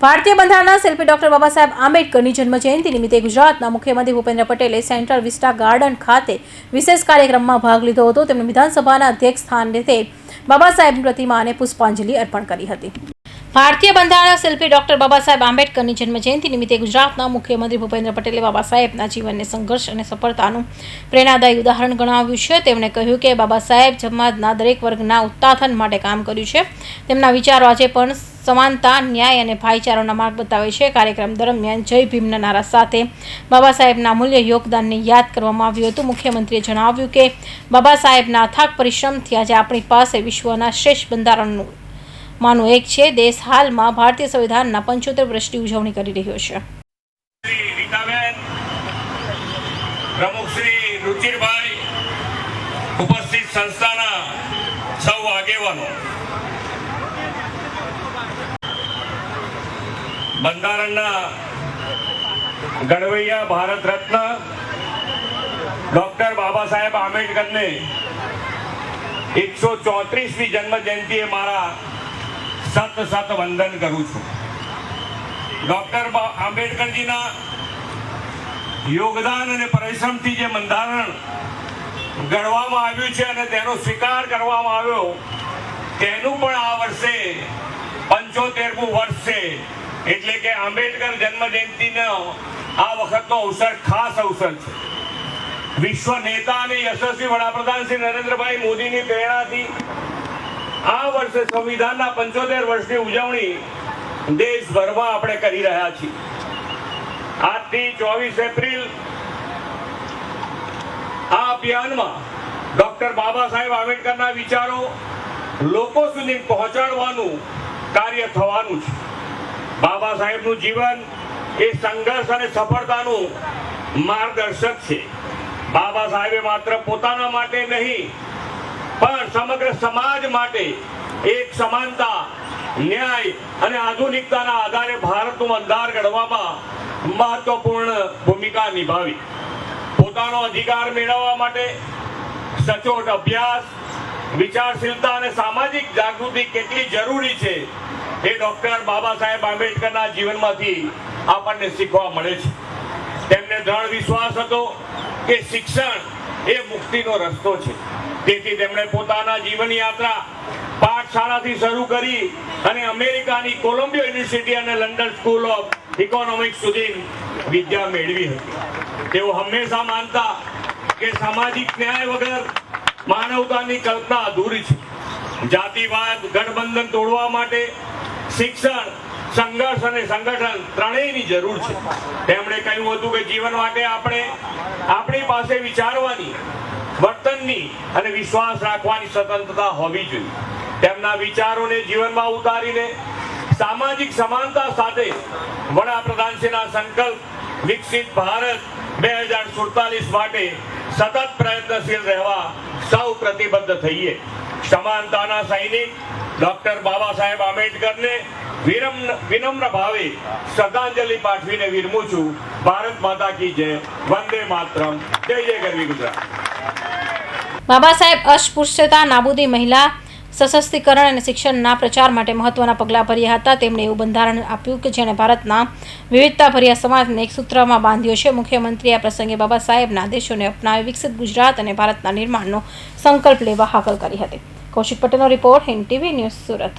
ભારતીય બંધારણના શિલ્પી ડોક્ટર બાબા સાહેબ આંબેડકરની જન્મજયંતિ નિમિત્તે ગુજરાતના મુખ્યમંત્રી ભૂપેન્દ્ર પટેલે સેન્ટ્રલ વિસ્ટા ગાર્ડન ખાતે વિશેષ કાર્યક્રમમાં ભાગ લીધો હતો। તેમણે વિધાનસભાના અધ્યક્ષ સ્થાને બાબા સાહેબની પ્રતિમાને પુષ્પાંજલિ અર્પણ કરી હતી। ભારતીય બંધારણના શિલ્પી ડોક્ટર બાબા સાહેબ આંબેડકરની જન્મજયંતિ નિમિત્તે ગુજરાતના મુખ્યમંત્રી ભૂપેન્દ્ર પટેલે બાબા સાહેબના જીવનને સંઘર્ષ અને સફળતાનું પ્રેરણાદાયી ઉદાહરણ ગણાવ્યું છે। તેમણે કહ્યું કે બાબા સાહેબ સમાજના દરેક વર્ગના ઉત્થાન માટે કામ કર્યું છે। તેમના વિચારો આજે પણ સમાનતા, ન્યાય અને ભાઈચારાનો માર્ગ બતાવે છે। કાર્યક્રમ દરમિયાન જય ભીમના નારા સાથે બાબા સાહેબના મૂલ્ય યોગદાનને યાદ કરવામાં આવ્યું હતું। મુખ્યમંત્રીએ જણાવ્યું કે બાબા સાહેબના અથાગ પરિશ્રમથી આજે આપણી પાસે વિશ્વના શ્રેષ્ઠ બંધારણનું માનું એક છે। દેશ હાલમાં ભારતીય સંવિધાનના 75 વર્ષની ઉજવણી કરી રહ્યો છે। પ્રમુખ શ્રી રુચિરભાઈ, ઉપસ્થિત સંસ્થાના સૌ આગેવાનો, બંધારણના ઘડવૈયા ભારત રત્ન ડોક્ટર બાબા સાહેબ આંબેડકરને 134મી જન્મ જયંતિએ મારા સત વંદન કરું છું। ડોક્ટર આંબેડકરજીના યોગદાન અને પરિશ્રમથી જે બંધારણ ઘડવામાં આવ્યું છે અને તેનો સ્વીકાર કરવામાં આવ્યો, તેનું પણ આ વર્ષે 75મું વર્ષ છે। એટલે કે આંબેડકર જન્મ જયંતિનો આ વખતનો અવસર ખાસ અવસર છે। વિશ્વ નેતા અને યશસ્વી વડાપ્રધાન શ્રી નરેન્દ્રભાઈ મોદીની પ્રેરણાથી આ વર્ષે સંવિધાનના 75 વર્ષની ઉજવણી દેશભરમાં આપણે કરી રહ્યા છીએ। આજથી 24 એપ્રિલ આ અભિયાનમાં ડોક્ટર બાબા સાહેબ આંબેડકરના વિચારો લોકો સુધી પહોંચાડવાનું કાર્ય થવાનું છે। બાબા સાહેબનું જીવન એ સંઘર્ષ અને સફળતાનું માર્ગદર્શક છે। બાબા સાહેબે માત્ર પોતાના માટે નહીં પણ સમગ્ર સમાજ માટે એક સમાનતા, ન્યાય અને આધુનિકતાના આધારે ભારતનું બંધારણ ઘડવામાં મહત્વપૂર્ણ ભૂમિકા નિભાવી। પોતાનો અધિકાર મેળવવા માટે સચોટ અભ્યાસ, વિચારશીલતા અને સામાજિક જાગૃતિ કેટલી જરૂરી છે એ ડોક્ટર બાબા સાહેબ આંબેડકરના જીવનમાંથી આપણને શીખવા મળે છે। તેમને દ્રઢ વિશ્વાસ હતો કે શિક્ષણ એ મુક્તિનો રસ્તો છે। તેથી તેમણે પોતાના જીવન યાત્રા પાઠશાળાથી શરૂ કરી અને અમેરિકાની કોલંબિયા યુનિવર્સિટી અને લંડન સ્કૂલ ઓફ ઇકોનોમિક્સ સુધી વિદ્યા મેળવી હતી। તેઓ હંમેશા માનતા કે સામાજિક ન્યાય વગર માનવતાની કલ્પના અધૂરી છે। જાતિવાદ, ગઠબંધન તોડવા માટે શિક્ષણ, સંઘર્ષ અને સંગઠન ત્રણેયની જરૂર છે। તેમણે કહ્યું હતું કે જીવન માટે આપણી પાસે વિચારવાની, વર્તનની અને વિશ્વાસ રાખવાની સ્વતંત્રતા હોવી જોઈએ। તેમના વિચારોને જીવનમાં ઉતારીને સામાજિક સમાનતા સાથે વડાપ્રધાનશ્રીના સંકલ્પ વિકસિત ભારત 2047 માટે સતત પ્રયત્નશીલ રહેવા સૌ પ્રતિબદ્ધ થઈએ। સમાનતાના સૈનિક ડોક્ટર બાબા સાહેબ આંબેડકરને વિનમ્ર ભાવે શ્રદ્ધાંજલિ પાઠવીને વિરમું છું। ભારત માતા કી જય, વંદે માતરમ, જય જય ગરવી ગુજરાત। બાબા સાહેબ અસ્પૃશ્યતા નાબૂદી, મહિલા સશક્તિકરણ અને શિક્ષણના પ્રચાર માટે મહત્વના પગલાં ભર્યા હતા। તેમણે એવું બંધારણ આપ્યું કે જેણે ભારતના વિવિધતાભર્યા સમાજને એક સૂત્રમાં બાંધ્યો છે। મુખ્યમંત્રીએ આ પ્રસંગે બાબા સાહેબના આદેશોને અપનાવી વિકસિત ગુજરાત અને ભારતના નિર્માણનો સંકલ્પ લેવા હાકલ કરી હતી। કૌશિક પટેલનો report, Hind TV news, Surat.